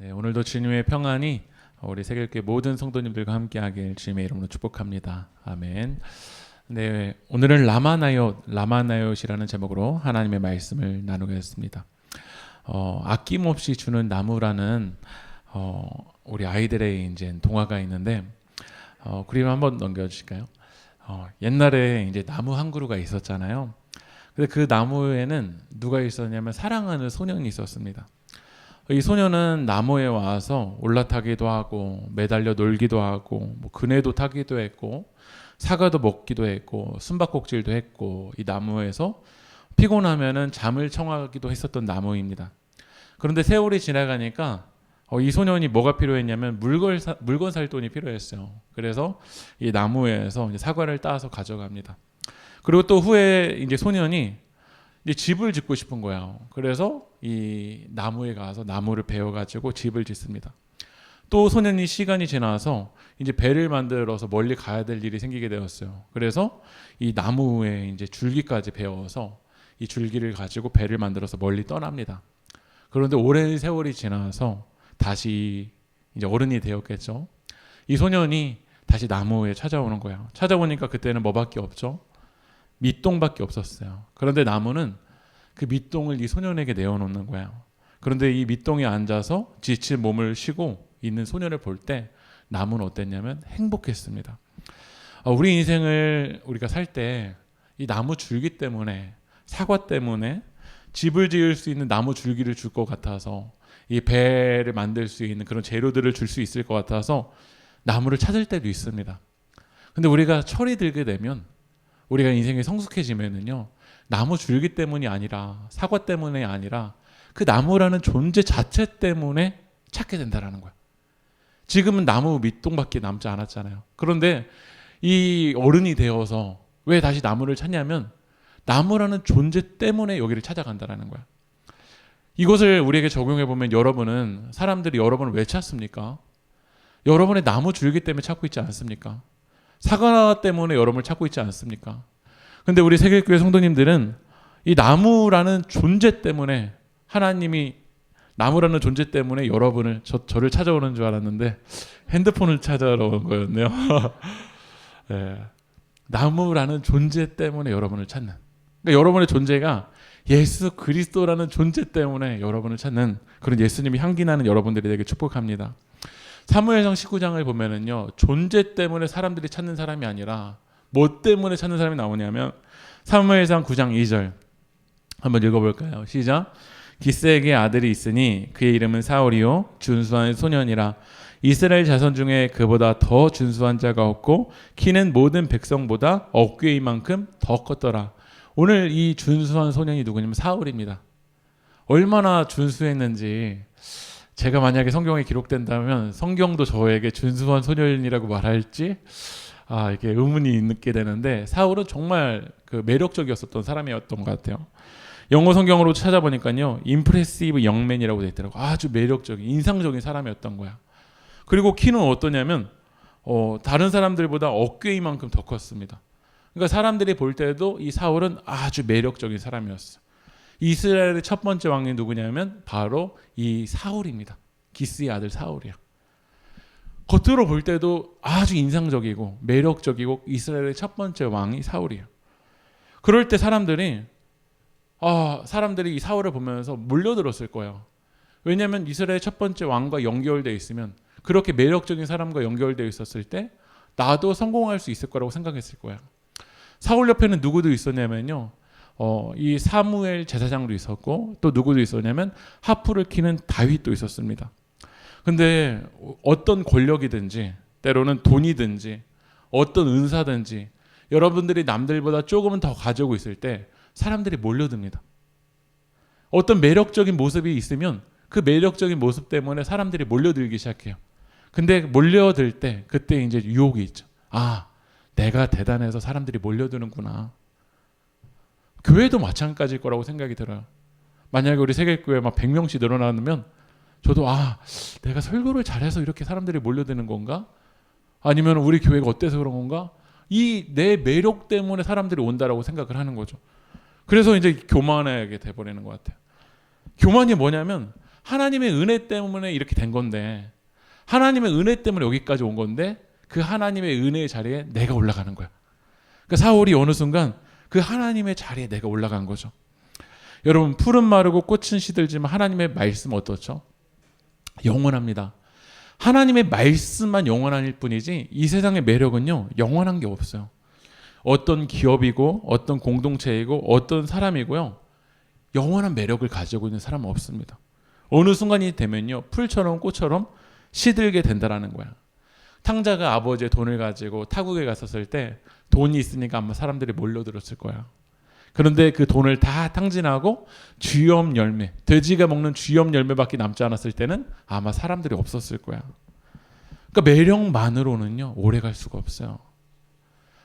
네, 오늘도 주님의 평안이 우리 세계교회 모든 성도님들과 함께하길 주님의 이름으로 축복합니다. 아멘. 네, 오늘은 라마나요시라는 제목으로 하나님의 말씀을 나누겠습니다. 아낌없이 주는 나무라는 우리 아이들의 이제 동화가 있는데 그림 한번 넘겨주실까요? 옛날에 이제 나무 한 그루가 있었잖아요. 근데 그 나무에는 누가 있었냐면 사랑하는 소년이 있었습니다. 이 소년은 나무에 와서 올라타기도 하고 매달려 놀기도 하고 뭐 그네도 타기도 했고 사과도 먹기도 했고 숨바꼭질도 했고 이 나무에서 피곤하면은 잠을 청하기도 했었던 나무입니다. 그런데 세월이 지나가니까 이 소년이 뭐가 필요했냐면 물건 살 돈이 필요했어요. 그래서 이 나무에서 이제 사과를 따서 가져갑니다. 그리고 또 후에 이제 소년이 이제 집을 짓고 싶은 거예요. 그래서 이 나무에 가서 나무를 베어가지고 집을 짓습니다. 또 소년이 시간이 지나서 이제 배를 만들어서 멀리 가야 될 일이 생기게 되었어요. 그래서 이 나무에 이제 줄기까지 베어서 이 줄기를 가지고 배를 만들어서 멀리 떠납니다. 그런데 오랜 세월이 지나서 다시 이제 어른이 되었겠죠. 이 소년이 다시 나무에 찾아오는 거예요. 찾아오니까 그때는 뭐밖에 없죠? 밑동밖에 없었어요. 그런데 나무는 그 밑동을 이 소년에게 내어놓는 거예요. 그런데 이 밑동에 앉아서 지친 몸을 쉬고 있는 소년을 볼 때 나무는 어땠냐면 행복했습니다. 우리 인생을 우리가 살 때 이 나무 줄기 때문에 사과 때문에 집을 지을 수 있는 나무 줄기를 줄 것 같아서 이 배를 만들 수 있는 그런 재료들을 줄 수 있을 것 같아서 나무를 찾을 때도 있습니다. 근데 우리가 철이 들게 되면 우리가 인생이 성숙해지면은요, 나무 줄기 때문이 아니라 사과 때문이 아니라 그 나무라는 존재 자체 때문에 찾게 된다라는 거야. 지금은 나무 밑동밖에 남지 않았잖아요. 그런데 이 어른이 되어서 왜 다시 나무를 찾냐면 나무라는 존재 때문에 여기를 찾아간다라는 거야. 이것을 우리에게 적용해 보면 여러분은 사람들이 여러분을 왜 찾습니까? 여러분의 나무 줄기 때문에 찾고 있지 않습니까? 사과 때문에 여러분을 찾고 있지 않습니까? 근데 우리 세계교회 성도님들은 이 나무라는 존재 때문에 하나님이 나무라는 존재 때문에 여러분을 저를 찾아오는 줄 알았는데 핸드폰을 찾아러 온 거였네요. 네. 나무라는 존재 때문에 여러분을 찾는, 그러니까 여러분의 존재가 예수 그리스도라는 존재 때문에 여러분을 찾는 그런 예수님이 향기나는 여러분들이 되게 축복합니다. 사무엘상 19장을 보면은요, 존재 때문에 사람들이 찾는 사람이 아니라 뭐 때문에 찾는 사람이 나오냐면 사무엘상 9장 2절 한번 읽어볼까요? 시작. 기스에게 아들이 있으니 그의 이름은 사울이요 준수한 소년이라. 이스라엘 자손 중에 그보다 더 준수한 자가 없고 키는 모든 백성보다 어깨인 만큼 더 컸더라. 오늘 이 준수한 소년이 누구냐면 사울입니다. 얼마나 준수했는지 제가 만약에 성경에 기록된다면 성경도 저에게 준수한 소년이라고 말할지 이게 의문이 있게 되는데, 사울은 정말 그 매력적이었었던 사람이었던 것 같아요. 영어 성경으로 찾아보니까요, impressive young man이라고 되어 있더라고요. 아주 매력적인, 인상적인 사람이었던 거야. 그리고 키는 어떠냐면 다른 사람들보다 어깨이만큼 더 컸습니다. 그러니까 사람들이 볼 때도 이 사울은 아주 매력적인 사람이었어요. 이스라엘의 첫 번째 왕이 누구냐면 바로 이 사울입니다. 기스의 아들 사울이야. 겉으로 볼 때도 아주 인상적이고 매력적이고 이스라엘의 첫 번째 왕이 사울이에요. 그럴 때 사람들이 이 사울을 보면서 몰려들었을 거예요. 왜냐하면 이스라엘 첫 번째 왕과 연결되어 있으면, 그렇게 매력적인 사람과 연결되어 있었을 때 나도 성공할 수 있을 거라고 생각했을 거예요. 사울 옆에는 누구도 있었냐면요, 이 사무엘 제사장도 있었고 또 누구도 있었냐면 하프를 키는 다윗도 있었습니다. 근데 어떤 권력이든지 때로는 돈이든지 어떤 은사든지 여러분들이 남들보다 조금은 더 가지고 있을 때 사람들이 몰려듭니다. 어떤 매력적인 모습이 있으면 그 매력적인 모습 때문에 사람들이 몰려들기 시작해요. 근데 몰려들 때 그때 이제 유혹이 있죠. 내가 대단해서 사람들이 몰려드는구나. 교회도 마찬가지일 거라고 생각이 들어요. 만약에 우리 세계교회 막 100명씩 늘어나면 저도 내가 설교를 잘해서 이렇게 사람들이 몰려드는 건가? 아니면 우리 교회가 어때서 그런 건가? 이 내 매력 때문에 사람들이 온다라고 생각을 하는 거죠. 그래서 이제 교만하게 돼버리는 것 같아요. 교만이 뭐냐면 하나님의 은혜 때문에 이렇게 된 건데, 하나님의 은혜 때문에 여기까지 온 건데, 그 하나님의 은혜의 자리에 내가 올라가는 거야. 그러니까 사울이 어느 순간 그 하나님의 자리에 내가 올라간 거죠. 여러분, 풀은 마르고 꽃은 시들지만 하나님의 말씀은 어떻죠? 영원합니다. 하나님의 말씀만 영원할 뿐이지 이 세상의 매력은요, 영원한 게 없어요. 어떤 기업이고 어떤 공동체이고 어떤 사람이고요, 영원한 매력을 가지고 있는 사람은 없습니다. 어느 순간이 되면요, 풀처럼 꽃처럼 시들게 된다라는 거야. 탕자가 아버지의 돈을 가지고 타국에 갔었을 때 돈이 있으니까 아마 사람들이 몰려들었을 거야. 그런데 그 돈을 다 탕진하고 쥐염 열매, 돼지가 먹는 쥐염 열매밖에 남지 않았을 때는 아마 사람들이 없었을 거야. 그러니까 매력만으로는요, 오래 갈 수가 없어요.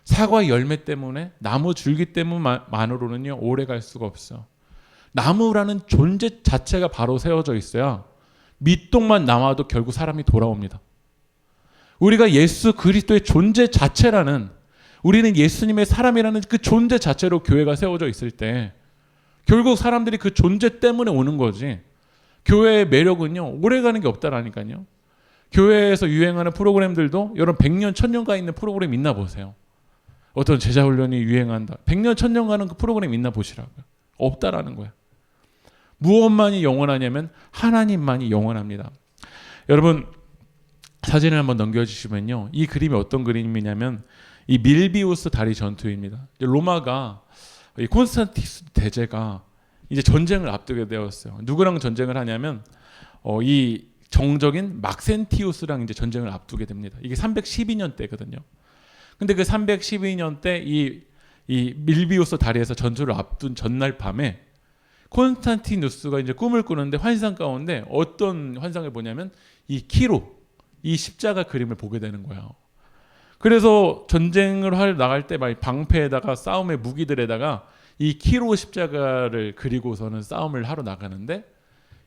사과 열매 때문에, 나무 줄기 때문만으로는요, 오래 갈 수가 없어요. 나무라는 존재 자체가 바로 세워져 있어야 밑동만 남아도 결국 사람이 돌아옵니다. 우리가 예수 그리스도의 존재 자체라는, 우리는 예수님의 사람이라는 그 존재 자체로 교회가 세워져 있을 때 결국 사람들이 그 존재 때문에 오는 거지, 교회의 매력은요, 오래가는 게 없다라니까요. 교회에서 유행하는 프로그램들도 여러분 100년 1000년 가 있는 프로그램 있나 보세요. 어떤 제자훈련이 유행한다, 100년 1000년 가는 그 프로그램 있나 보시라고요. 없다라는 거야. 무엇만이 영원하냐면 하나님만이 영원합니다. 여러분, 사진을 한번 넘겨주시면요, 이 그림이 어떤 그림이냐면 이 밀비우스 다리 전투입니다. 로마가, 이 콘스탄티누스 대제가 이제 전쟁을 앞두게 되었어요. 누구랑 전쟁을 하냐면 이 정적인 막센티우스랑 이제 전쟁을 앞두게 됩니다. 이게 312년 때거든요. 근데 그 312년 때 이 밀비우스 다리에서 전투를 앞둔 전날 밤에 콘스탄티누스가 이제 꿈을 꾸는데 환상 가운데 어떤 환상을 보냐면 이 키로, 이 십자가 그림을 보게 되는 거예요. 그래서 전쟁을 하러 나갈 때 막 방패에다가 싸움의 무기들에다가 이 키로 십자가를 그리고서는 싸움을 하러 나가는데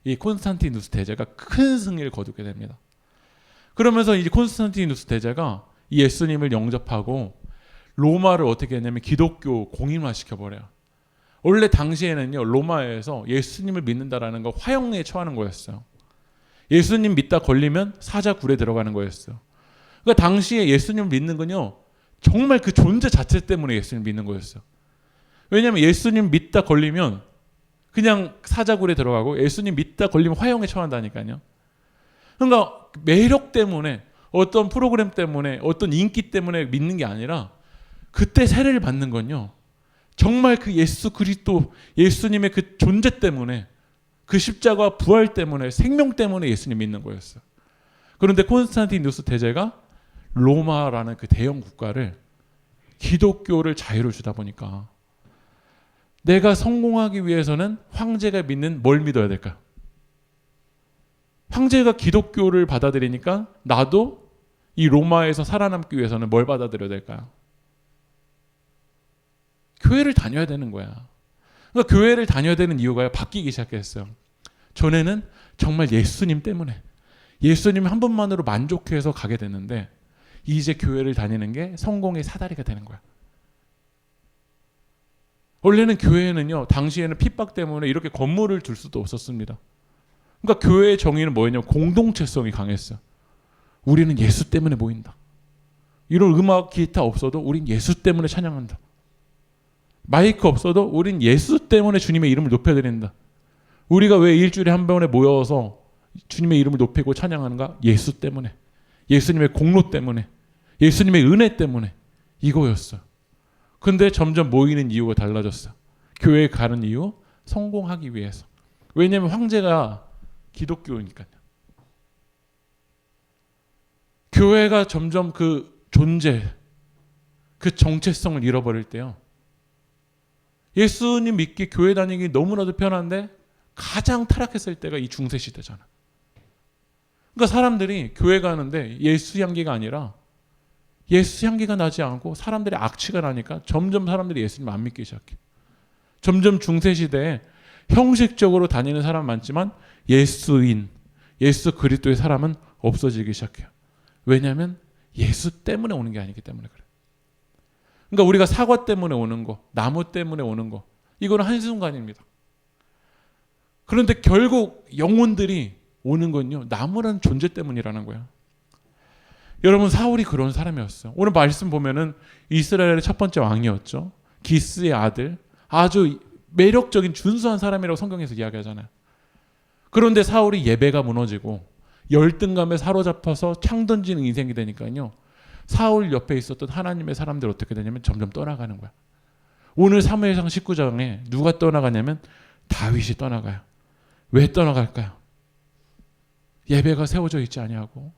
이 콘스탄티누스 대제가 큰 승리를 거두게 됩니다. 그러면서 이 콘스탄티누스 대제가 이 예수님을 영접하고 로마를 어떻게 했냐면 기독교 공인화 시켜버려요. 원래 당시에는요, 로마에서 예수님을 믿는다라는 거 화형에 처하는 거였어요. 예수님 믿다 걸리면 사자굴에 들어가는 거였어요. 그러니까 당시에 예수님을 믿는 건요, 정말 그 존재 자체 때문에 예수님 믿는 거였어요. 왜냐하면 예수님 믿다 걸리면 그냥 사자굴에 들어가고, 예수님 믿다 걸리면 화형에 처한다니까요. 그러니까 매력 때문에, 어떤 프로그램 때문에, 어떤 인기 때문에 믿는 게 아니라 그때 세례를 받는 건요, 정말 그 예수 그리스도, 예수님의 그 존재 때문에, 그 십자가 부활 때문에, 생명 때문에 예수님 믿는 거였어요. 그런데 콘스탄티누스 대제가 로마라는 그 대형 국가를, 기독교를 자유를 주다 보니까 내가 성공하기 위해서는 황제가 믿는 뭘 믿어야 될까요? 황제가 기독교를 받아들이니까 나도 이 로마에서 살아남기 위해서는 뭘 받아들여야 될까요? 교회를 다녀야 되는 거야. 그러니까 교회를 다녀야 되는 이유가 바뀌기 시작했어요. 전에는 정말 예수님 때문에, 예수님 한 분만으로 만족해서 가게 됐는데 이제 교회를 다니는 게 성공의 사다리가 되는 거야. 원래는 교회는요, 당시에는 핍박 때문에 이렇게 건물을 둘 수도 없었습니다. 그러니까 교회의 정의는 뭐였냐면 공동체성이 강했어요. 우리는 예수 때문에 모인다. 이런 음악 기타 없어도 우린 예수 때문에 찬양한다. 마이크 없어도 우린 예수 때문에 주님의 이름을 높여드린다. 우리가 왜 일주일에 한 번에 모여서 주님의 이름을 높이고 찬양하는가? 예수 때문에, 예수님의 공로 때문에, 예수님의 은혜 때문에, 이거였어요. 근데 점점 모이는 이유가 달라졌어요. 교회에 가는 이유, 성공하기 위해서. 왜냐하면 황제가 기독교니까요. 교회가 점점 그 존재, 그 정체성을 잃어버릴 때요, 예수님 믿기, 교회 다니기 너무나도 편한데 가장 타락했을 때가 이 중세 시대잖아. 그러니까 사람들이 교회 가는데 예수 향기가 아니라, 예수 향기가 나지 않고 사람들의 악취가 나니까 점점 사람들이 예수님 안 믿기 시작해. 점점 중세 시대에 형식적으로 다니는 사람 많지만 예수인, 예수 그리스도의 사람은 없어지기 시작해요. 왜냐하면 예수 때문에 오는 게 아니기 때문에 그래요. 그러니까 우리가 사과 때문에 오는 거, 나무 때문에 오는 거, 이거는 한순간입니다. 그런데 결국 영혼들이 오는 건요, 나무라는 존재 때문이라는 거예요. 여러분, 사울이 그런 사람이었어요. 오늘 말씀 보면은 이스라엘의 첫 번째 왕이었죠. 기스의 아들, 아주 매력적인 준수한 사람이라고 성경에서 이야기하잖아요. 그런데 사울이 예배가 무너지고 열등감에 사로잡혀서 창 던지는 인생이 되니까요, 사울 옆에 있었던 하나님의 사람들 어떻게 되냐면 점점 떠나가는 거야. 오늘 사무엘상 19장에 누가 떠나가냐면 다윗이 떠나가요. 왜 떠나갈까요? 예배가 세워져 있지 아니하고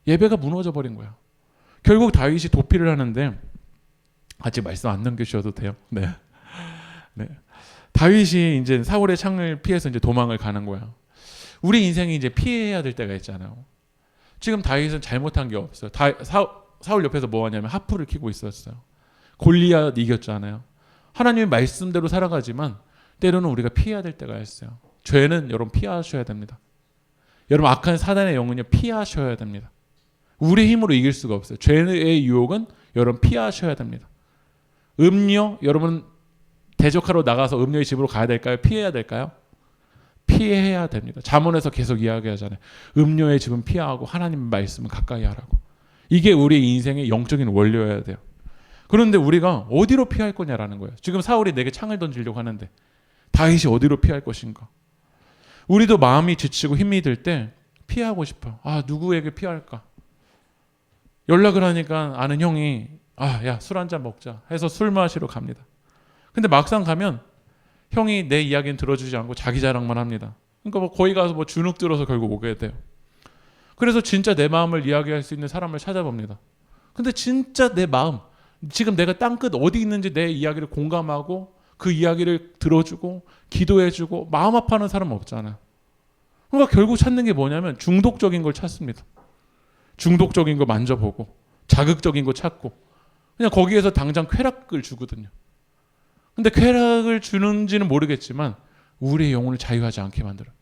예배가 무너져 버린 거야. 결국 다윗이 도피를 하는데, 같이 말씀 안 넘기셔도 돼요. 네. 다윗이 이제 사울의 창을 피해서 이제 도망을 가는 거야. 우리 인생이 이제 피해야 될 때가 있잖아요. 지금 다윗은 잘못한 게 없어요. 사울 옆에서 뭐 하냐면 하프를 키고 있었어요. 골리앗 이겼잖아요. 하나님의 말씀대로 살아가지만 때로는 우리가 피해야 될 때가 있어요. 죄는 여러분 피하셔야 됩니다. 여러분, 악한 사단의 영은요, 피하셔야 됩니다. 우리 힘으로 이길 수가 없어요. 죄의 유혹은 여러분 피하셔야 됩니다. 음료, 여러분 대적하러 나가서 음료의 집으로 가야 될까요? 피해야 될까요? 피해야 됩니다. 잠언에서 계속 이야기하잖아요. 음료의 집은 피하고 하나님의 말씀은 가까이 하라고. 이게 우리 인생의 영적인 원료여야 돼요. 그런데 우리가 어디로 피할 거냐라는 거예요. 지금 사울이 내게 창을 던지려고 하는데 다윗이 어디로 피할 것인가? 우리도 마음이 지치고 힘이 들 때 피하고 싶어요. 누구에게 피할까? 연락을 하니까 아는 형이 야, 술 한잔 먹자 해서 술 마시러 갑니다. 근데 막상 가면 형이 내 이야기는 들어주지 않고 자기 자랑만 합니다. 그러니까 뭐 거기 가서 뭐 주눅 들어서 결국 오게 돼요. 그래서 진짜 내 마음을 이야기할 수 있는 사람을 찾아봅니다. 근데 진짜 내 마음, 지금 내가 땅끝 어디 있는지 내 이야기를 공감하고 그 이야기를 들어주고 기도해주고 마음 아파하는 사람은 없잖아요. 그러니까 결국 찾는 게 뭐냐면 중독적인 걸 찾습니다. 중독적인 거 만져보고 자극적인 거 찾고 그냥 거기에서 당장 쾌락을 주거든요. 근데 쾌락을 주는지는 모르겠지만 우리의 영혼을 자유하지 않게 만들어요.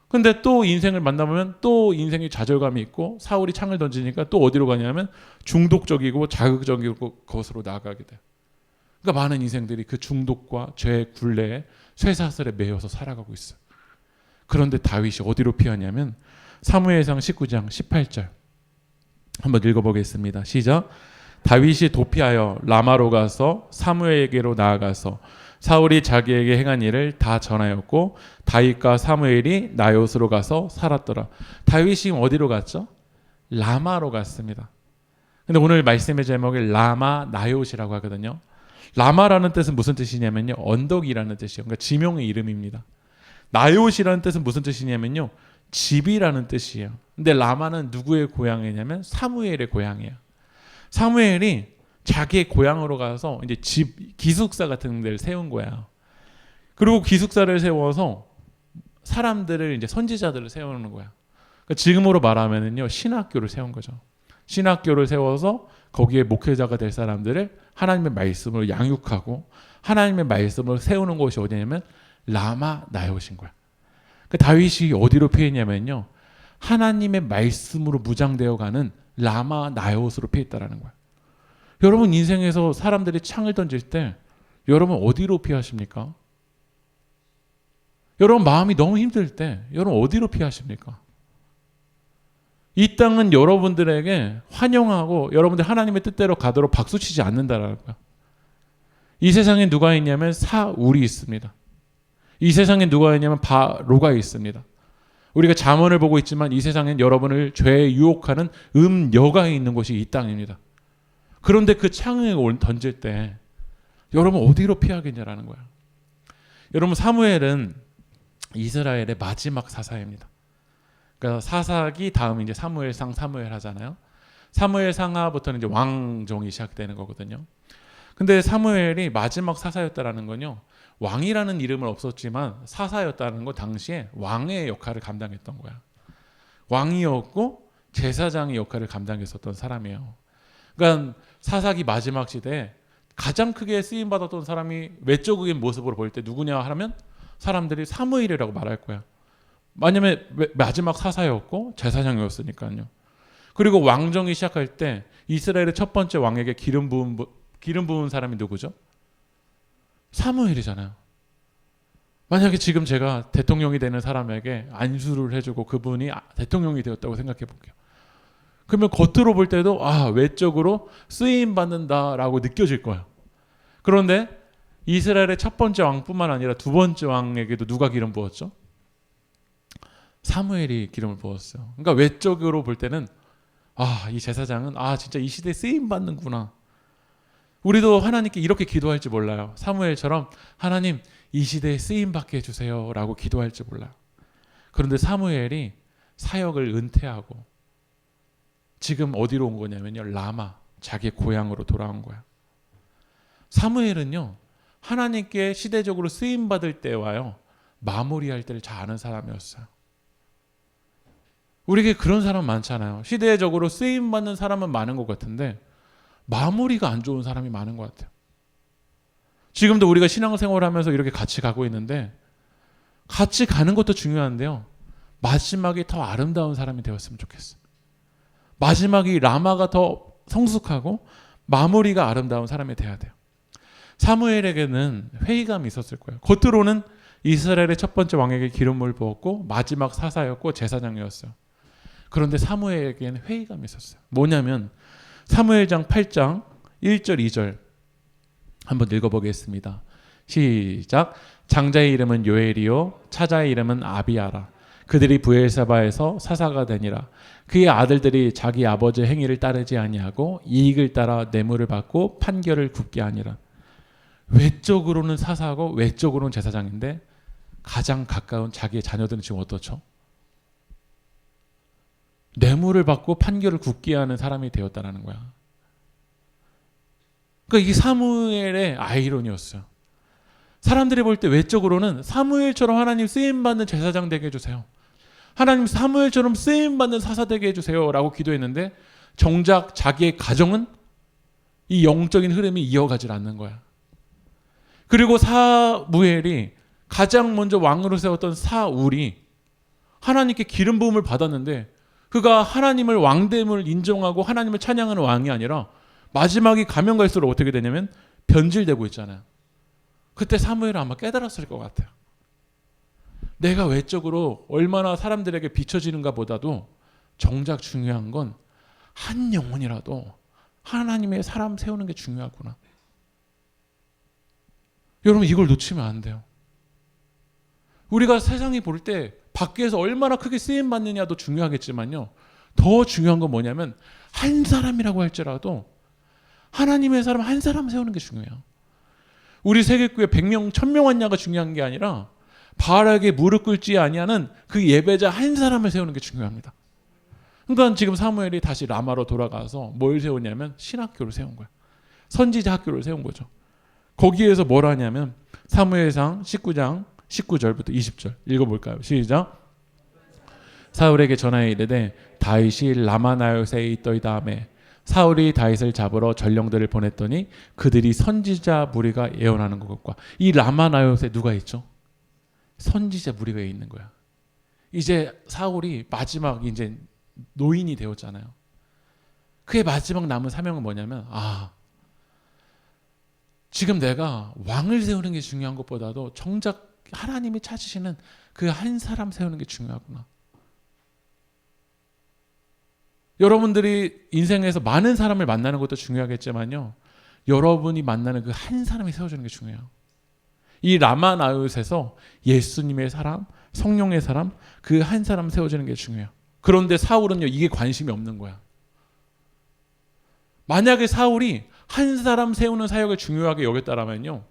근데 또 인생을 만나보면 또 인생에 좌절감이 있고 사울이 창을 던지니까 또 어디로 가냐면 중독적이고 자극적인 것으로 나아가게 돼요. 그러니까 많은 인생들이 그 중독과 죄의 굴레에 쇠사슬에 매여서 살아가고 있어요. 그런데 다윗이 어디로 피하냐면 사무엘상 19장 18절 한번 읽어보겠습니다. 시작. 다윗이 도피하여 라마로 가서 사무엘에게로 나아가서 사울이 자기에게 행한 일을 다 전하였고 다윗과 사무엘이 나요스로 가서 살았더라. 다윗이 어디로 갔죠? 라마로 갔습니다. 근데 오늘 말씀의 제목이 라마 나요시라고 하거든요. 라마라는 뜻은 무슨 뜻이냐면요, 언덕이라는 뜻이에요. 그러니까 지명의 이름입니다. 나요시라는 뜻은 무슨 뜻이냐면요, 집이라는 뜻이에요. 근데 라마는 누구의 고향이냐면 사무엘의 고향이에요. 사무엘이 자기의 고향으로 가서 이제 집 기숙사 같은 데를 세운 거야. 그리고 기숙사를 세워서 사람들을 이제 선지자들을 세우는 거야. 그러니까 지금으로 말하면은요, 신학교를 세운 거죠. 신학교를 세워서 거기에 목회자가 될 사람들을 하나님의 말씀을 양육하고 하나님의 말씀을 세우는 곳이 어디냐면 라마 나요신 거야. 그러니까 다윗이 어디로 피했냐면요, 하나님의 말씀으로 무장되어 가는 라마 나요스로 피했다라는 거야. 여러분 인생에서 사람들이 창을 던질 때 여러분 어디로 피하십니까? 여러분 마음이 너무 힘들 때 여러분 어디로 피하십니까? 이 땅은 여러분들에게 환영하고 여러분들 하나님의 뜻대로 가도록 박수치지 않는다라는 거야. 이 세상에 누가 있냐면 사울이 있습니다. 이 세상에 누가 있냐면 바로가 있습니다. 우리가 잠언을 보고 있지만 이 세상엔 여러분을 죄에 유혹하는 음녀가 있는 곳이 이 땅입니다. 그런데 그 창을 던질 때 여러분 어디로 피하겠냐라는 거야. 여러분 사무엘은 이스라엘의 마지막 사사입니다. 그러니까 사사기 다음 이제 사무엘상 사무엘 하잖아요. 사무엘상하부터는 이제 왕정이 시작되는 거거든요. 근데 사무엘이 마지막 사사였다라는 건요, 왕이라는 이름은 없었지만 사사였다는 거 당시에 왕의 역할을 감당했던 거야. 왕이었고 제사장의 역할을 감당했었던 사람이에요. 그러니까 사사기 마지막 시대에 가장 크게 쓰임 받았던 사람이 외적인 모습으로 볼 때 누구냐 하면 사람들이 사무엘이라고 말할 거야. 왜냐면 마지막 사사였고 제사장이었으니까요. 그리고 왕정이 시작할 때 이스라엘의 첫 번째 왕에게 기름 부은 사람이 누구죠? 사무엘이잖아요. 만약에 지금 제가 대통령이 되는 사람에게 안수를 해주고 그분이 대통령이 되었다고 생각해 볼게요. 그러면 겉으로 볼 때도 외적으로 쓰임 받는다라고 느껴질 거예요. 그런데 이스라엘의 첫 번째 왕뿐만 아니라 두 번째 왕에게도 누가 기름 부었죠? 사무엘이 기름을 부었어요. 그러니까 외적으로 볼 때는 이 제사장은 진짜 이 시대에 쓰임 받는구나. 우리도 하나님께 이렇게 기도할지 몰라요. 사무엘처럼 하나님 이 시대에 쓰임 받게 해주세요 라고 기도할지 몰라요. 그런데 사무엘이 사역을 은퇴하고 지금 어디로 온 거냐면요, 라마, 자기 고향으로 돌아온 거야. 사무엘은요, 하나님께 시대적으로 쓰임 받을 때와요 마무리할 때를 잘 아는 사람이었어요. 우리에게 그런 사람 많잖아요. 시대적으로 쓰임 받는 사람은 많은 것 같은데 마무리가 안 좋은 사람이 많은 것 같아요. 지금도 우리가 신앙생활을 하면서 이렇게 같이 가고 있는데 같이 가는 것도 중요한데요, 마지막에 더 아름다운 사람이 되었으면 좋겠어요. 마지막이 라마가 더 성숙하고 마무리가 아름다운 사람이 돼야 돼요. 사무엘에게는 회의감이 있었을 거예요. 겉으로는 이스라엘의 첫 번째 왕에게 기름을 부었고 마지막 사사였고 제사장이었어요. 그런데 사무엘에게는 회의감이 있었어요. 뭐냐면 사무엘장 8장 1절 2절 한번 읽어보겠습니다. 시작. 장자의 이름은 요엘이요 차자의 이름은 아비아라. 그들이 브엘사바에서 사사가 되니라. 그의 아들들이 자기 아버지의 행위를 따르지 아니하고 이익을 따라 뇌물을 받고 판결을 굽게 하니라. 외적으로는 사사고 외적으로는 제사장인데 가장 가까운 자기의 자녀들은 지금 어떻죠? 뇌물을 받고 판결을 굽게 하는 사람이 되었다는 거야. 그러니까 이게 사무엘의 아이러니였어요. 사람들이 볼 때 외적으로는 사무엘처럼 하나님 쓰임받는 제사장 되게 해주세요, 하나님 사무엘처럼 쓰임받는 사사 되게 해주세요 라고 기도했는데 정작 자기의 가정은 이 영적인 흐름이 이어가질 않는 거야. 그리고 사무엘이 가장 먼저 왕으로 세웠던 사울이 하나님께 기름 부음을 받았는데 그가 하나님을 왕됨을 인정하고 하나님을 찬양하는 왕이 아니라 마지막에 가면 갈수록 어떻게 되냐면 변질되고 있잖아요. 그때 사무엘은 아마 깨달았을 것 같아요. 내가 외적으로 얼마나 사람들에게 비춰지는가 보다도 정작 중요한 건 한 영혼이라도 하나님의 사람 세우는 게 중요하구나. 여러분 이걸 놓치면 안 돼요. 우리가 세상이 볼 때 밖에서 얼마나 크게 쓰임 받느냐도 중요하겠지만요, 더 중요한 건 뭐냐면 한 사람이라고 할지라도 하나님의 사람 한 사람 세우는 게 중요해요. 우리 세계교회 100명 1000명 왔냐가 중요한 게 아니라 바알에게 무릎 꿇지 아니하는 그 예배자 한 사람을 세우는 게 중요합니다. 그러니까 지금 사무엘이 다시 라마로 돌아가서 뭘 세우냐면 신학교를 세운 거예요. 선지자 학교를 세운 거죠. 거기에서 뭘 하냐면 사무엘상 19장 19절부터 20절 읽어볼까요? 시작. 사울에게 전하여 이르되 다윗이 라마나요스에 있더이다 하매 사울이 다윗을 잡으러 전령들을 보냈더니 그들이 선지자 무리가 예언하는 것과 이 라마나요스에 누가 있죠? 선지자 무리가 있는 거야. 이제 사울이 마지막 이제 노인이 되었잖아요. 그의 마지막 남은 사명은 뭐냐면 지금 내가 왕을 세우는 게 중요한 것보다도 정작 하나님이 찾으시는 그 한 사람 세우는 게 중요하구나. 여러분들이 인생에서 많은 사람을 만나는 것도 중요하겠지만요, 여러분이 만나는 그 한 사람이 세워주는 게 중요해요. 이 라마나요스에서 예수님의 사람, 성령의 사람, 그 한 사람 세워주는 게 중요해요. 그런데 사울은요, 이게 관심이 없는 거야. 만약에 사울이 한 사람 세우는 사역을 중요하게 여겼다라면요,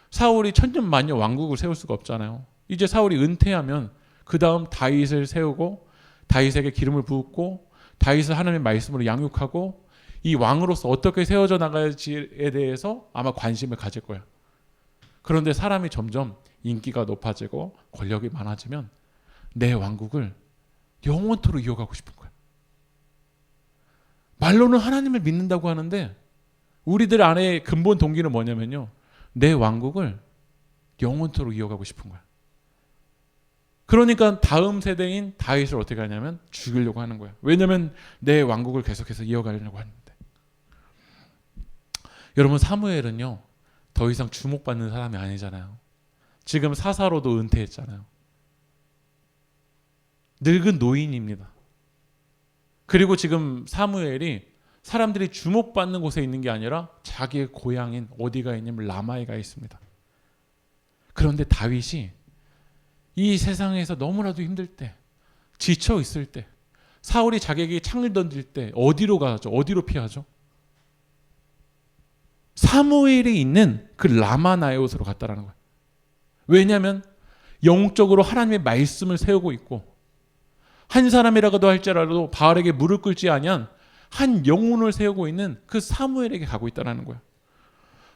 사울이 천년만년 왕국을 세울 수가 없잖아요. 이제 사울이 은퇴하면 그 다음 다윗을 세우고 다윗에게 기름을 부었고 다윗을 하나님의 말씀으로 양육하고 이 왕으로서 어떻게 세워져 나갈지에 대해서 아마 관심을 가질 거야. 그런데 사람이 점점 인기가 높아지고 권력이 많아지면 내 왕국을 영원토록 이어가고 싶은 거야. 말로는 하나님을 믿는다고 하는데 우리들 안에 근본 동기는 뭐냐면요, 내 왕국을 영원토록 이어가고 싶은 거야. 그러니까 다음 세대인 다윗을 어떻게 하냐면 죽이려고 하는 거야. 왜냐하면 내 왕국을 계속해서 이어가려고 하는데. 여러분 사무엘은요 더 이상 주목받는 사람이 아니잖아요. 지금 사사로도 은퇴했잖아요. 늙은 노인입니다. 그리고 지금 사무엘이 사람들이 주목받는 곳에 있는 게 아니라 자기의 고향인 어디가 있냐면 라마에 가 있습니다. 그런데 다윗이 이 세상에서 너무나도 힘들 때, 지쳐 있을 때, 사울이 자기에게 창을 던질 때 어디로 가죠? 어디로 피하죠? 사무엘이 있는 그 라마나요스로 갔다라는 거예요. 왜냐하면 영적으로 하나님의 말씀을 세우고 있고, 한 사람이라고도 할지라도 바알에게 무릎 꿇지 아니한 한 영혼을 세우고 있는 그 사무엘에게 가고 있다는 거예요.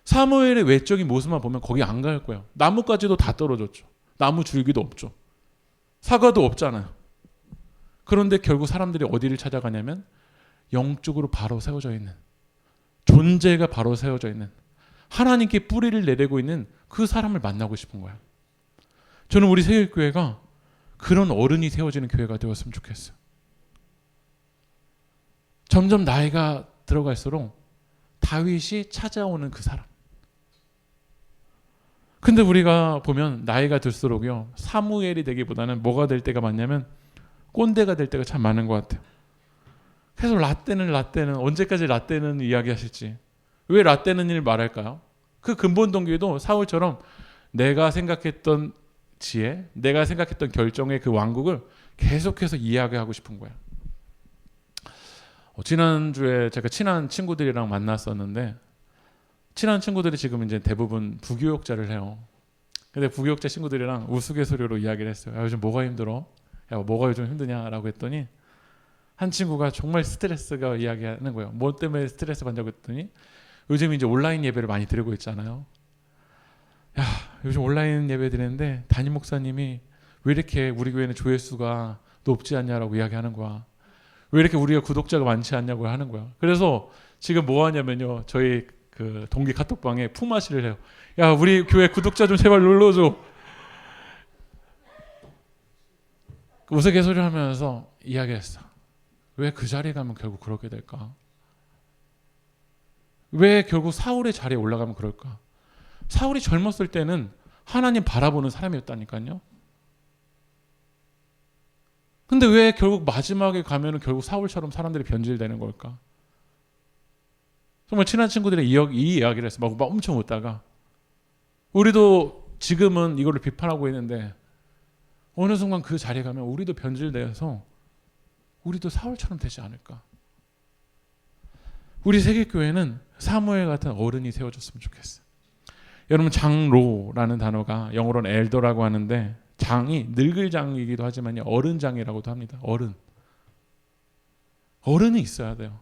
사무엘의 외적인 모습만 보면 거기 안 갈 거예요. 나뭇가지도 다 떨어졌죠. 나무 줄기도 없죠. 사과도 없잖아요. 그런데 결국 사람들이 어디를 찾아가냐면 영적으로 바로 세워져 있는, 존재가 바로 세워져 있는, 하나님께 뿌리를 내리고 있는 그 사람을 만나고 싶은 거예요. 저는 우리 세일교회가 그런 어른이 세워지는 교회가 되었으면 좋겠어요. 점점 나이가 들어갈수록 다윗이 찾아오는 그 사람. 근데 우리가 보면 나이가 들수록요, 사무엘이 되기보다는 뭐가 될 때가 많냐면 꼰대가 될 때가 참 많은 것 같아요. 계속 라떼는 언제까지 라떼는 이야기 하실지. 왜 라떼는 일 말할까요? 그 근본 동기도 사울처럼 내가 생각했던 지혜, 내가 생각했던 결정의 그 왕국을 계속해서 이야기하고 싶은 거야. 지난주에 제가 친한 친구들이랑 만났었는데, 친한 친구들이 지금 이제 대부분 부교육자를 해요. 근데 부교육자 친구들이랑 우스갯소리로 이야기를 했어요. 야, 요즘 뭐가 힘들어? 야, 뭐가 요즘 힘드냐라고 했더니 한 친구가 정말 스트레스가 이야기하는 거예요. 뭐 때문에 스트레스 받냐고 했더니 요즘 이제 온라인 예배를 많이 드리고 있잖아요. 야, 요즘 온라인 예배 드리는데 담임 목사님이 왜 이렇게 우리 교회는 조회수가 높지 않냐라고 이야기하는 거야. 왜 이렇게 우리가 구독자가 많지 않냐고 하는 거야. 그래서 지금 뭐 하냐면요, 저희 그 동기 카톡방에 품앗이를 해요. 야, 우리 교회 구독자 좀 제발 눌러줘. 우스갯소리 하면서 이야기했어. 왜 그 자리에 가면 결국 그렇게 될까? 왜 결국 사울의 자리에 올라가면 그럴까? 사울이 젊었을 때는 하나님 바라보는 사람이었다니까요. 근데 왜 결국 마지막에 가면은 결국 사울처럼 사람들이 변질되는 걸까? 정말 친한 친구들이 이 이야기를 해서 막 엄청 웃다가, 우리도 지금은 이거를 비판하고 있는데 어느 순간 그 자리에 가면 우리도 변질되어서 우리도 사울처럼 되지 않을까? 우리 세계교회는 사무엘 같은 어른이 세워졌으면 좋겠어요. 여러분, 장로라는 단어가 영어로는 엘더라고 하는데, 장이 늙을 장이기도 하지만 어른 장이라고도 합니다. 어른이 있어야 돼요.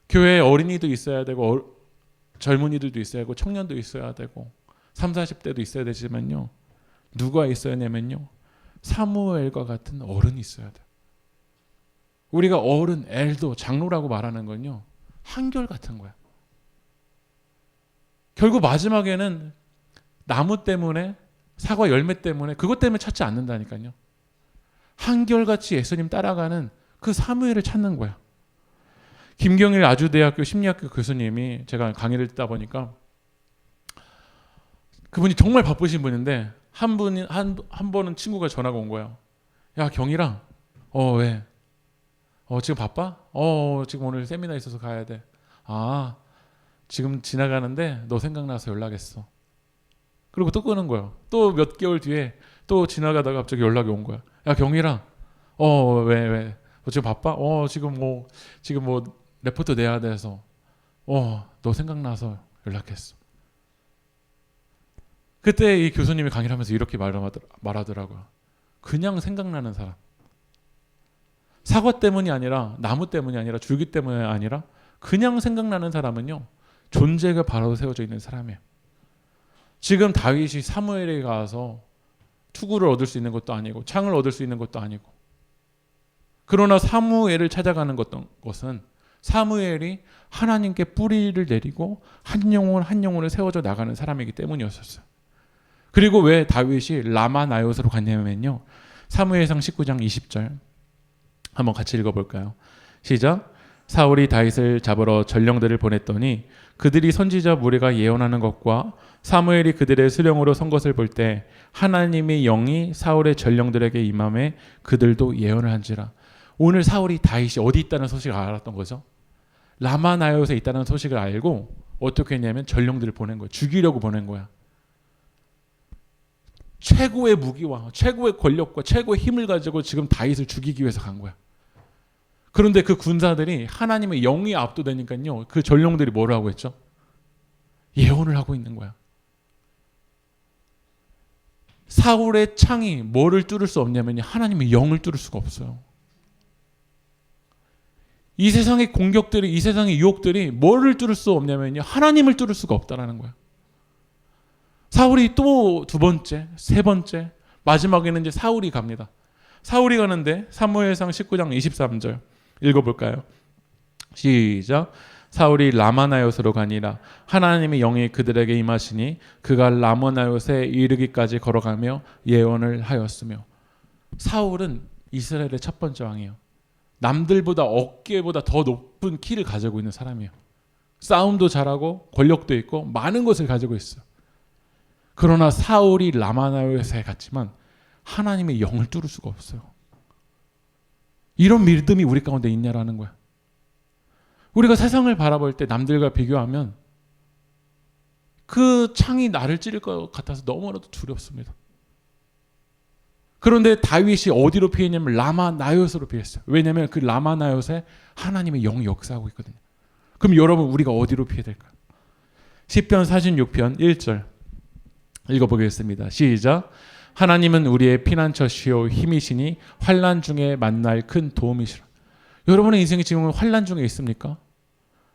교회에 어린이도 있어야 되고 젊은이들도 있어야 되고 청년도 있어야 되고 30, 40대도 있어야 되지만요, 누가 있어야 하냐면요, 사무엘과 같은 어른이 있어야 돼요. 우리가 어른, 엘더, 장로라고 말하는 건요, 한결같은 거야. 결국 마지막에는 나무 때문에, 사과 열매 때문에, 그것 때문에 찾지 않는다니까요. 한결같이 예수님 따라가는 그 사무엘을 찾는 거야. 김경일 아주대학교 심리학교 교수님이, 제가 강의를 듣다 보니까 그분이 정말 바쁘신 분인데 한 번은 친구가 전화가 온 거예요. 야, 경일아, 왜? 지금 바빠? 지금 오늘 세미나 있어서 가야 돼. 아, 지금 지나가는데 너 생각나서 연락했어. 그리고 또 끄는 거예요. 또 몇 개월 뒤에 또 지나가다가 갑자기 연락이 온 거야. 야, 경일아, 왜? 지금 바빠? 지금 뭐 레포트 내야 돼서 너 생각나서 연락했어. 그때 이 교수님이 강의를 하면서 이렇게 말하더라고요. 그냥 생각나는 사람, 사과 때문이 아니라, 나무 때문이 아니라, 줄기 때문이 아니라 그냥 생각나는 사람은요, 존재가 바로 세워져 있는 사람이에요. 지금 다윗이 사무엘에 가서 투구를 얻을 수 있는 것도 아니고 창을 얻을 수 있는 것도 아니고, 그러나 사무엘을 찾아가는 것은 사무엘이 하나님께 뿌리를 내리고 한 영혼을 세워져 나가는 사람이기 때문이었어요. 그리고 왜 다윗이 라마나요스로 갔냐면요, 사무엘상 19장 20절 한번 같이 읽어볼까요? 시작. 사울이 다윗을 잡으러 전령들을 보냈더니 그들이 선지자 무리가 예언하는 것과 사무엘이 그들의 수령으로 선 것을 볼 때 하나님의 영이 사울의 전령들에게 임함에 그들도 예언을 한지라. 오늘 사울이 다윗이 어디 있다는 소식을 알았던 거죠. 라마나요에 있다는 소식을 알고 어떻게 했냐면 전령들을 보낸 거야. 죽이려고 보낸 거야. 최고의 무기와 최고의 권력과 최고의 힘을 가지고 지금 다윗을 죽이기 위해서 간 거야. 그런데 그 군사들이 하나님의 영이 압도되니까요. 그 전령들이 뭐를 하고 있죠? 예언을 하고 있는 거야. 사울의 창이 뭐를 뚫을 수 없냐면 하나님의 영을 뚫을 수가 없어요. 이 세상의 공격들이, 이 세상의 유혹들이 뭐를 뚫을 수 없냐면요. 하나님을 뚫을 수가 없다라는 거야. 사울이 또 두 번째, 세 번째, 마지막에는 이제 사울이 갑니다. 사울이 가는데 사무엘상 19장 23절 읽어볼까요? 시작. 사울이 라마나요스로 가니라. 하나님의 영이 그들에게 임하시니 그가 라마나요스에 이르기까지 걸어가며 예언을 하였으며. 사울은 이스라엘의 첫 번째 왕이에요. 남들보다 어깨보다 더 높은 키를 가지고 있는 사람이에요. 싸움도 잘하고 권력도 있고 많은 것을 가지고 있어요. 그러나 사울이 라마나요스에 갔지만 하나님의 영을 뚫을 수가 없어요. 이런 믿음이 우리 가운데 있냐라는 거야. 우리가 세상을 바라볼 때 남들과 비교하면 그 창이 나를 찌를 것 같아서 너무나도 두렵습니다. 그런데 다윗이 어디로 피했냐면 라마나요스로 피했어요. 왜냐하면 그 라마나요스에 하나님의 영이 역사하고 있거든요. 그럼 여러분 우리가 어디로 피해야 될까요? 시편 46편 1절 읽어보겠습니다. 시작. 하나님은 우리의 피난처시요 힘이시니 환난 중에 만날 큰 도움이시라. 여러분의 인생이 지금 환난 중에 있습니까?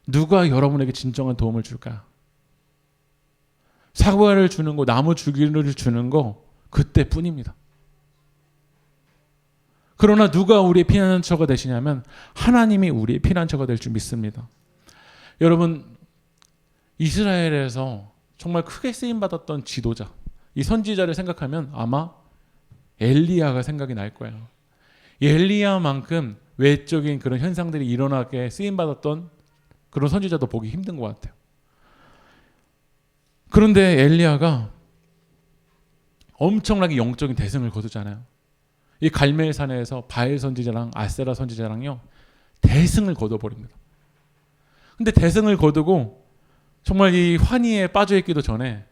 누가 여러분에게 진정한 도움을 줄까요? 사과를 주는 거, 나무 줄기를 주는 거 그때뿐입니다. 그러나 누가 우리의 피난처가 되시냐면 하나님이 우리의 피난처가 될 줄 믿습니다. 여러분, 이스라엘에서 정말 크게 쓰임받았던 지도자, 이 선지자를 생각하면 아마 엘리야가 생각이 날 거예요. 엘리야만큼 외적인 그런 현상들이 일어나게 쓰임받았던 그런 선지자도 보기 힘든 것 같아요. 그런데 엘리야가 엄청나게 영적인 대승을 거두잖아요. 이 갈멜산에서 바엘 선지자랑 아세라 선지자랑요 대승을 거둬버립니다. 근데 대승을 거두고 정말 이 환희에 빠져있기도 전에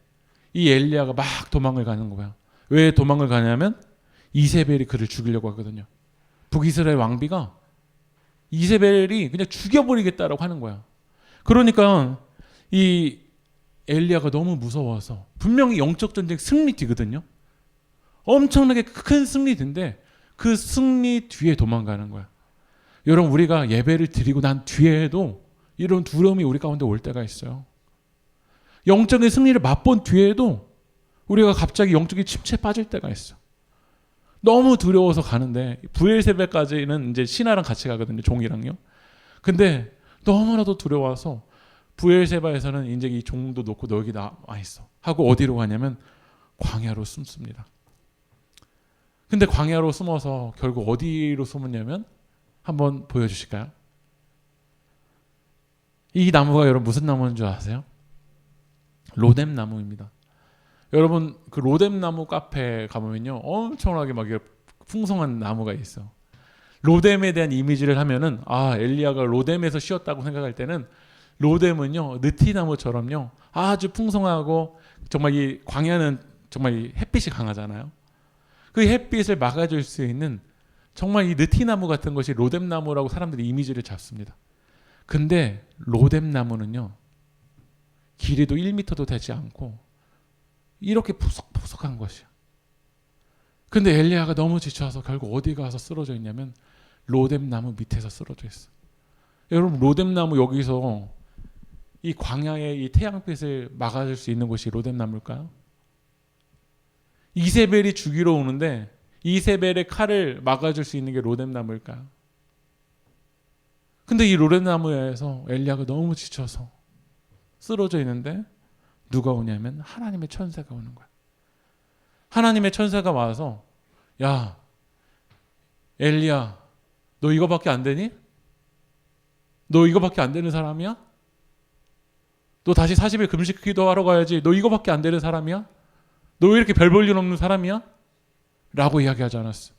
이 엘리야가 막 도망을 가는 거예요. 왜 도망을 가냐면 이세벨이 그를 죽이려고 하거든요. 북이스라엘 왕비가 이세벨이 그냥 죽여버리겠다라고 하는 거야. 그러니까 이 엘리야가 너무 무서워서 분명히 영적 전쟁 승리 뒤거든요. 엄청나게 큰 승리 뒤인데 그 승리 뒤에 도망가는 거야. 여러분 우리가 예배를 드리고 난 뒤에도 이런 두려움이 우리 가운데 올 때가 있어요. 영적인 승리를 맛본 뒤에도 우리가 갑자기 영적인 침체에 빠질 때가 있어. 너무 두려워서 가는데 부엘세바까지는 이제 신하랑 같이 가거든요. 종이랑요. 근데 너무나도 두려워서 부엘세바에서는 이제 이 종도 놓고 너 여기 남아 있어 하고 어디로 가냐면 광야로 숨습니다. 근데 광야로 숨어서 결국 어디로 숨었냐면 한번 보여주실까요? 이 나무가 여러분 무슨 나무인 줄 아세요? 로뎀 나무입니다. 여러분 그 로뎀 나무 카페에 가보면요 엄청나게 막 풍성한 나무가 있어. 로뎀에 대한 이미지를 하면은 엘리야가 로뎀에서 쉬었다고 생각할 때는 로뎀은요 느티나무처럼요 아주 풍성하고 정말 이 광야는 정말 이 햇빛이 강하잖아요. 그 햇빛을 막아줄 수 있는 정말 이 느티나무 같은 것이 로뎀 나무라고 사람들이 이미지를 잡습니다. 근데 로뎀 나무는요 길이도 1m도 되지 않고 이렇게 푸석푸석한 것이야. 근데 엘리야가 너무 지쳐서 결국 어디 가서 쓰러져 있냐면 로뎀 나무 밑에서 쓰러져 있어. 여러분 로뎀 나무 여기서 이 광야의 이 태양빛을 막아줄 수 있는 곳이 로뎀 나무일까요? 이세벨이 죽이러 오는데 이세벨의 칼을 막아줄 수 있는 게 로뎀 나무일까요? 근데 이 로뎀 나무에서 엘리야가 너무 지쳐서 쓰러져 있는데 누가 오냐면 하나님의 천사가 오는 거야. 하나님의 천사가 와서 야 엘리야 너 이거밖에 안 되니? 너 이거밖에 안 되는 사람이야? 너 다시 40일 금식 기도하러 가야지. 너 이거밖에 안 되는 사람이야? 너 왜 이렇게 별 볼 일 없는 사람이야? 라고 이야기하지 않았어.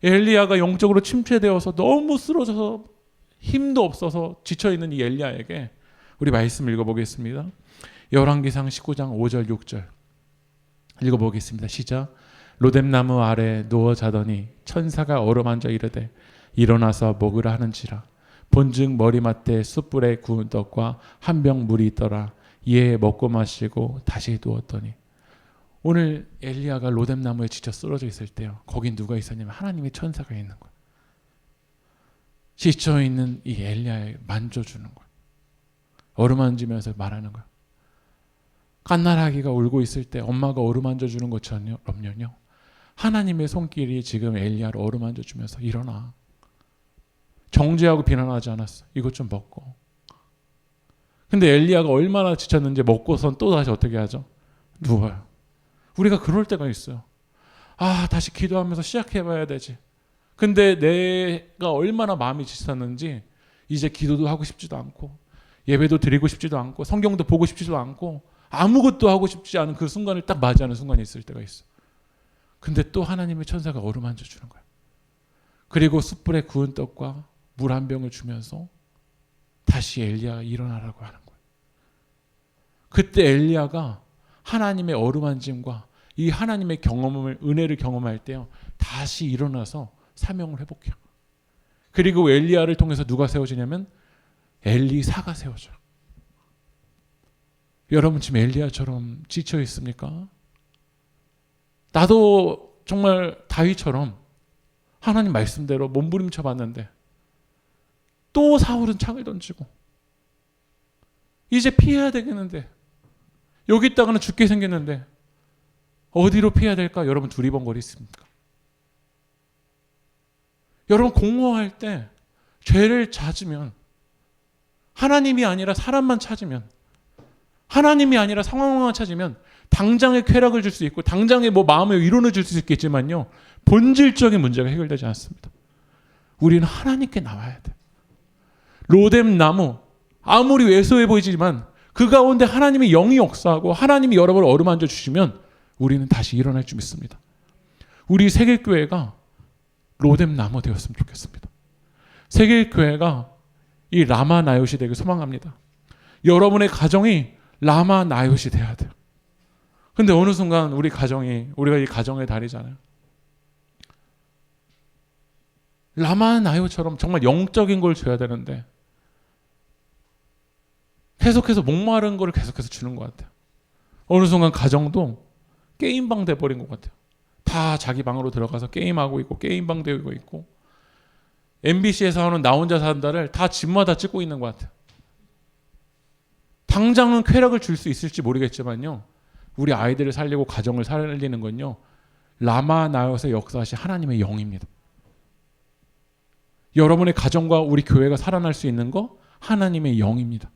엘리야가 영적으로 침체되어서 너무 쓰러져서 힘도 없어서 지쳐있는 이 엘리야에게 우리 말씀 읽어보겠습니다. 열왕기상 19장 5절 6절 읽어보겠습니다. 시작. 로뎀나무 아래 누워 자더니 천사가 어루만져 이르되 일어나서 먹으라 하는지라. 본즉 머리맡에 숯불에 구운 떡과 한 병 물이 있더라. 이에 먹고 마시고 다시 누웠더니. 오늘 엘리야가 로뎀나무에 지쳐 쓰러져 있을 때요, 거긴 누가 있었냐면 하나님의 천사가 있는 거예요. 지쳐있는 이 엘리야에 만져주는 거예요. 어루만지면서 말하는 거예요. 갓나라기가 울고 있을 때 엄마가 어루만져주는 것처럼요, 하나님의 손길이 지금 엘리야를 어루만져주면서 일어나. 정죄하고 비난하지 않았어. 이것 좀 먹고. 근데 엘리야가 얼마나 지쳤는지 먹고선 또 다시 어떻게 하죠? 누워요. 우리가 그럴 때가 있어요. 다시 기도하면서 시작해봐야 되지. 근데 내가 얼마나 마음이 지쳤는지 이제 기도도 하고 싶지도 않고 예배도 드리고 싶지도 않고 성경도 보고 싶지도 않고 아무것도 하고 싶지 않은 그 순간을 딱 맞이하는 순간이 있을 때가 있어. 근데 또 하나님의 천사가 어루만져 주는 거야. 그리고 숯불에 구운 떡과 물 한 병을 주면서 다시 엘리야가 일어나라고 하는 거야. 그때 엘리야가 하나님의 어루만짐과 이 하나님의 경험을, 은혜를 경험할 때요, 다시 일어나서 사명을 회복해요. 그리고 엘리야를 통해서 누가 세워지냐면 엘리사가 세워져요. 여러분 지금 엘리야처럼 지쳐 있습니까? 나도 정말 다윗처럼 하나님 말씀대로 몸부림쳐 봤는데 또 사울은 창을 던지고 이제 피해야 되겠는데, 여기 있다가는 죽게 생겼는데 어디로 피해야 될까? 여러분 두리번거리 있습니까? 여러분 공허할 때 죄를 찾으면, 하나님이 아니라 사람만 찾으면, 하나님이 아니라 상황만 찾으면 당장의 쾌락을 줄 수 있고 당장의 마음의 위로를 줄 수 있겠지만요, 본질적인 문제가 해결되지 않습니다. 우리는 하나님께 나와야 돼. 로뎀나무 아무리 왜소해 보이지만 그 가운데 하나님의 영이 역사하고 하나님이 여러분을 어루만져 주시면 우리는 다시 일어날 줄 믿습니다. 우리 세계교회가 로뎀나무 되었으면 좋겠습니다. 세계교회가 이 라마나요시 되길 소망합니다. 여러분의 가정이 라마나요시 돼야 돼요. 근데 어느 순간 우리가 이 가정의 달이잖아요. 라마나요처럼 정말 영적인 걸 줘야 되는데 계속해서 목마른 걸 계속해서 주는 것 같아요. 어느 순간 가정도 게임방 돼버린 것 같아요. 다 자기 방으로 들어가서 게임하고 있고 게임방 되고 있고, MBC에서 하는 나 혼자 산다를 다 집마다 찍고 있는 것 같아요. 당장은 쾌락을 줄 수 있을지 모르겠지만요, 우리 아이들을 살리고 가정을 살리는 건요, 라마나요스의 역사하신 하나님의 영입니다. 여러분의 가정과 우리 교회가 살아날 수 있는 거 하나님의 영입니다.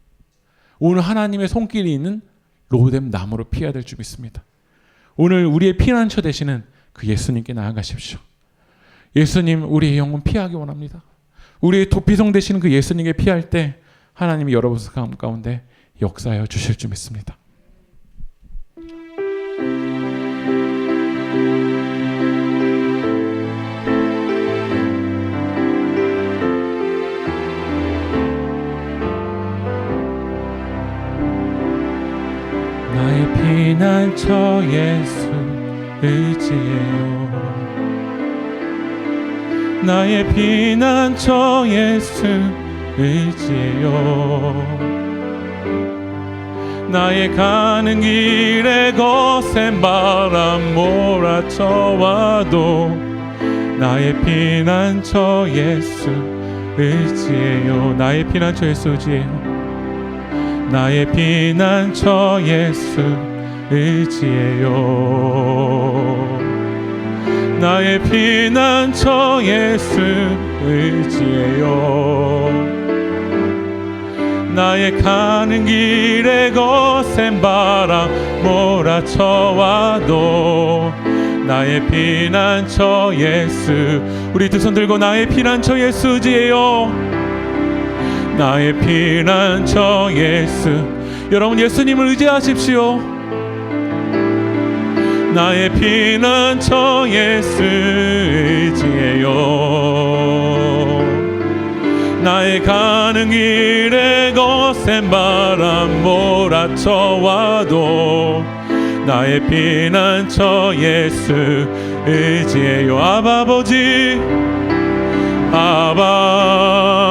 오늘 하나님의 손길이 있는 로뎀나무로 피해야 될 줄 믿습니다. 오늘 우리의 피난처 되시는 그 예수님께 나아가십시오. 예수님, 우리의 영혼 피하기 원합니다. 우리의 도피성 되시는 그 예수님께 피할 때 하나님이 여러분 가운데 역사하여 주실 줄 믿습니다. 나의 피난처 예수 의지해요. 나의 피난처 예수 의지해요. 나의 가는 길에 거센 바람 몰아쳐와도 나의 피난처 예수 의지해요. 나의 피난처 예수 의지해요. 나의 피난처 예수 의지해요. 나의 피난처 예수 의지해요. 나의 가는 길에 거센 바람 몰아쳐와도 나의 피난처 예수. 우리 두 손 들고 나의 피난처 예수 의지해요. 나의 피난처 예수. 여러분 예수님을 의지하십시오. 나의 피난처 예수 의지해요. 나의 가는 길에 거센 바람 몰아쳐와도 나의 피난처 예수 의지해요. 아버지 아버지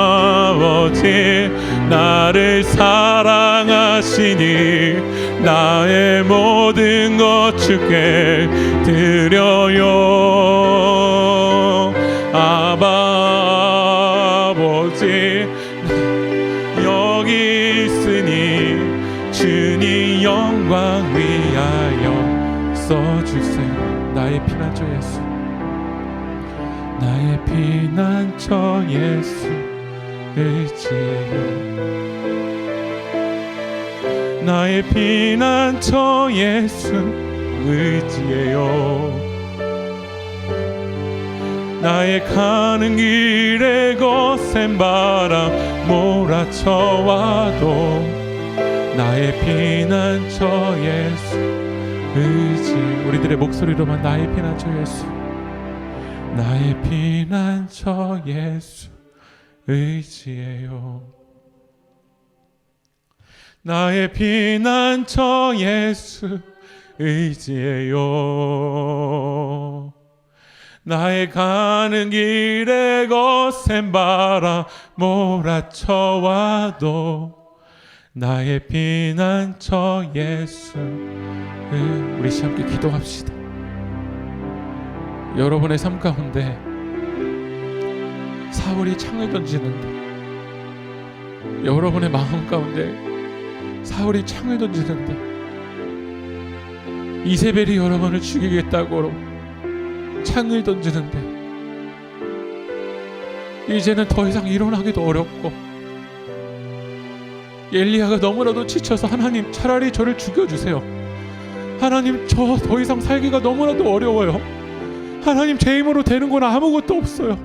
나를 사랑하시니 나의 모든 것 주께 드려요. 아버지 여기 있으니 주님 영광 위하여 써주세요. 나의 피난처 예수, 나의 피난처 예수 의지해요. 나의 피난처 예수 의지해요. 나의 가는 길에 거센 바람 몰아쳐와도 나의 피난처 예수 의지. 우리들의 목소리로만 나의 피난처 예수, 나의 피난처 예수 의지해요. 나의 피난처 예수 의지해요. 나의 가는 길에 거센 바람 몰아쳐와도 나의 피난처 예수. 우리 함께 기도합시다. 여러분의 삶 가운데 사울이 창을 던지는데, 여러분의 마음 가운데 사울이 창을 던지는데, 이세벨이 여러분을 죽이겠다고 창을 던지는데 이제는 더 이상 일어나기도 어렵고, 엘리야가 너무나도 지쳐서 하나님 차라리 저를 죽여주세요. 하나님 저 더 이상 살기가 너무나도 어려워요. 하나님 제 힘으로 되는 건 아무것도 없어요.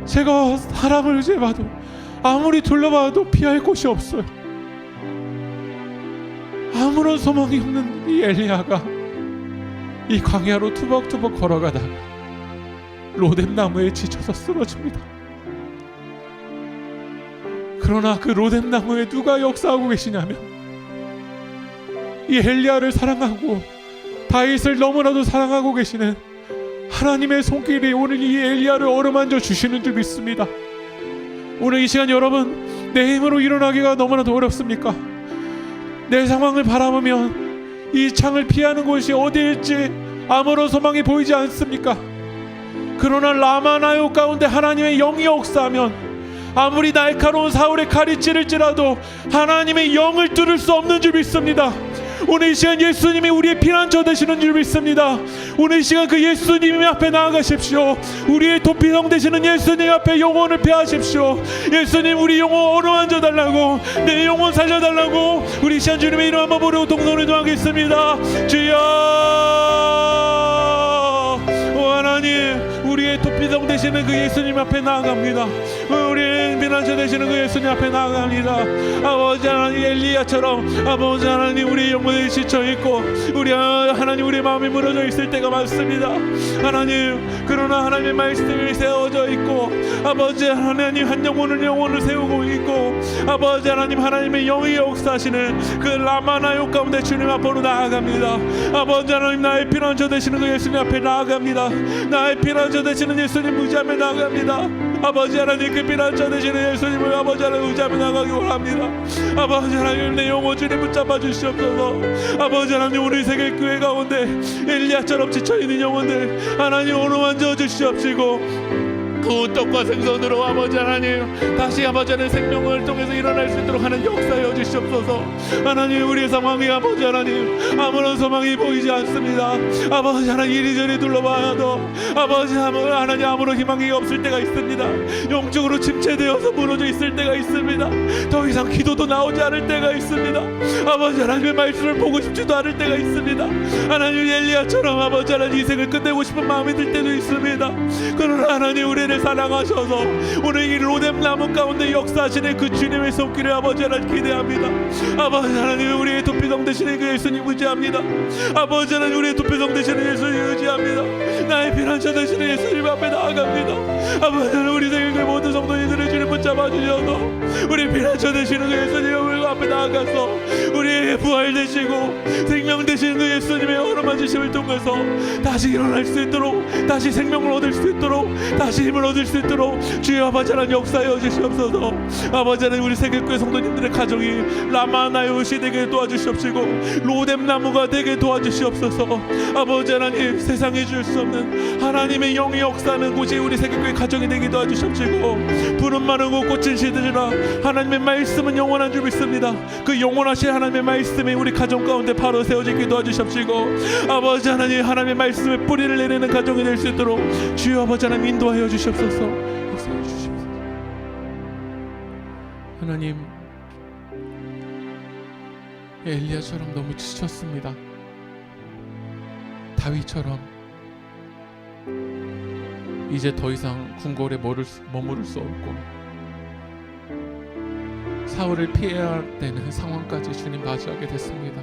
제가 사람을 의지해봐도 아무리 둘러봐도 피할 곳이 없어요. 아무런 소망이 없는 이 엘리야가 이 광야로 투벅투벅 걸어가다가 로뎀나무에 지쳐서 쓰러집니다. 그러나 그 로뎀나무에 누가 역사하고 계시냐면 이 엘리야를 사랑하고 다윗을 너무나도 사랑하고 계시는 하나님의 손길이 오늘 이 엘리야를 어루만져 주시는 줄 믿습니다. 오늘 이 시간 여러분, 내 힘으로 일어나기가 너무나도 어렵습니까? 내 상황을 바라보면 이 창을 피하는 곳이 어디일지 아무런 소망이 보이지 않습니까? 그러나 라마나요 가운데 하나님의 영이 역사하면 아무리 날카로운 사울의 칼이 찌를지라도 하나님의 영을 뚫을 수 없는 줄 믿습니다. 오늘 이 시간 예수님이 우리의 피난처 되시는 줄 믿습니다. 오늘 이 시간 그 예수님 앞에 나아가십시오. 우리의 도피성 되시는 예수님 앞에 영혼을 패하십시오. 예수님, 우리 영혼 어루만져 달라고, 내 영혼 살려달라고 우리 이 시간 주님의 이름 한번 부르고 동성을 도하겠습니다. 주여, 오 하나님, 우리의 도피성 되시는 그 예수님 앞에 나아갑니다. 우리의 피난처 되시는 그 예수님 앞에 나아갑니다. 아버지 하나님, 엘리야처럼 아버지 하나님, 우리 영혼이 지쳐있고 우리 하나님, 우리 마음이 무너져 있을 때가 많습니다. 하나님, 그러나 하나님의 말씀이 세워져 있고 아버지 하나님, 한 영혼을 세우고 있고 아버지 하나님, 하나님의 영이 역사하시는 그 라마나요 가운데 주님 앞으로 나아갑니다. 아버지 하나님, 나의 피난처 되시는 그 예수님 앞에 나아갑니다. 나의 피난처 되시는 예수님 의지하며 나아갑니다. 아버지 하나님, 그 피난처 되시는 예수님을 아버지 하나님 의지하며 나가기 원합니다. 아버지 하나님, 내 영혼 주님 붙잡아 주시옵소서. 아버지 하나님, 우리 세계교회 가운데 엘리야처럼 지쳐있는 영혼들 하나님 어루만져 주시옵시고 그 떡과 생선으로 아버지 하나님 다시 아버지 하나님 생명을 통해서 일어날 수 있도록 하는 역사여 주시옵소서. 하나님, 우리의 상황이 아버지 하나님 아무런 소망이 보이지 않습니다. 아버지 하나님, 이리저리 둘러봐도 아버지 하나님 아무런 희망이 없을 때가 있습니다. 영적으로 침체되어서 무너져 있을 때가 있습니다. 더 이상 기도도 나오지 않을 때가 있습니다. 아버지 하나님의 말씀을 보고 싶지도 않을 때가 있습니다. 하나님, 엘리야처럼 아버지 하나님 인생을 끝내고 싶은 마음이 들 때도 있습니다. 그러나 하나님, 우리를 우리를 사랑하셔서 오늘 이 로뎀 나무 가운데 역사하시는 그 주님의 손길을 아버지 하나님 기대합니다. 아버지 하나님 우리의 도피성 되시는 그 예수님 의지합니다. 아버지 하나님 우리의 도피성 되시는 예수님 의지합니다. 나의 피난처 되시는 예수님 앞에 나아갑니다. 아버지 하나님 우리 생일교회 모든 성도님들의 주님 붙잡아주셔서 우리 피난처 되시는 그 예수님 앞에 나아가서 우리의 부활 되시고 생명 되시는 그 예수님의 어루만 주심을 통해서 다시 일어날 수 있도록, 다시 생명을 얻을 수 있도록, 다시 힘을 얻을 수 있도록 주여 아버지 하나님 역사하여 주시옵소서. 아버지 하나님 우리 세계교회 성도님들의 가정이 라마나요시 되게 도와주시옵시고 로뎀 나무가 되게 도와주시옵소서. 아버지 하나님 세상에 줄 수 없는 하나님의 영이 역사하는 곳이 우리 세계교회 가정이 되게 도와주시옵시고 푸른 마르고 꽃은 시들으나 하나님의 말씀은 영원한 줄 믿습니다. 그 영원하신 하나님의 말씀이 우리 가정 가운데 바로 세워지게 도와주시옵시고 아버지 하나님 하나님의 말씀에 뿌리를 내리는 가정이 될 수 있도록 주여 아버지 하나님 인도하여 주시옵소서. 역사해 주시옵소서. 하나님 엘리야처럼 너무 지쳤습니다. 다윗처럼 이제 더 이상 궁궐에 머무를 수 없고 사울을 피해야 되는 상황까지 주님 맞이하게 됐습니다.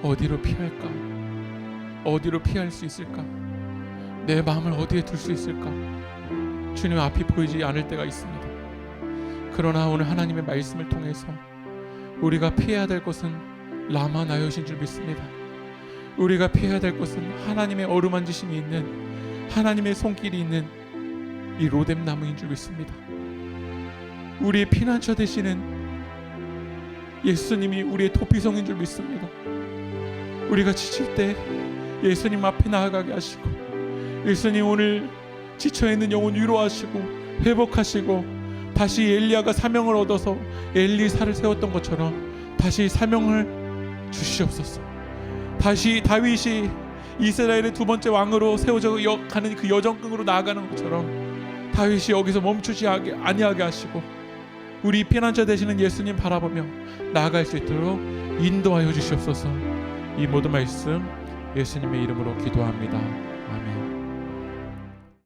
어디로 피할까? 어디로 피할 수 있을까? 내 마음을 어디에 둘 수 있을까? 주님 앞이 보이지 않을 때가 있습니다. 그러나 오늘 하나님의 말씀을 통해서 우리가 피해야 될 것은 라마나요신 줄 믿습니다. 우리가 피해야 될 것은 하나님의 어루만지심이 있는 하나님의 손길이 있는 이 로뎀 나무인 줄 믿습니다. 우리의 피난처 되시는 예수님이 우리의 도피성인 줄 믿습니다. 우리가 지칠 때 예수님 앞에 나아가게 하시고 예수님 오늘 지쳐있는 영혼 위로하시고 회복하시고 다시 엘리야가 사명을 얻어서 엘리사를 세웠던 것처럼 다시 사명을 주시옵소서. 다시 다윗이 이스라엘의 두 번째 왕으로 세워져 가는 그 여정끈으로 나아가는 것처럼 다윗이 여기서 멈추지 아니하게 하시고 우리 피난처 되시는 예수님 바라보며 나아갈 수 있도록 인도하여 주시옵소서. 이 모든 말씀 예수님의 이름으로 기도합니다. 아멘.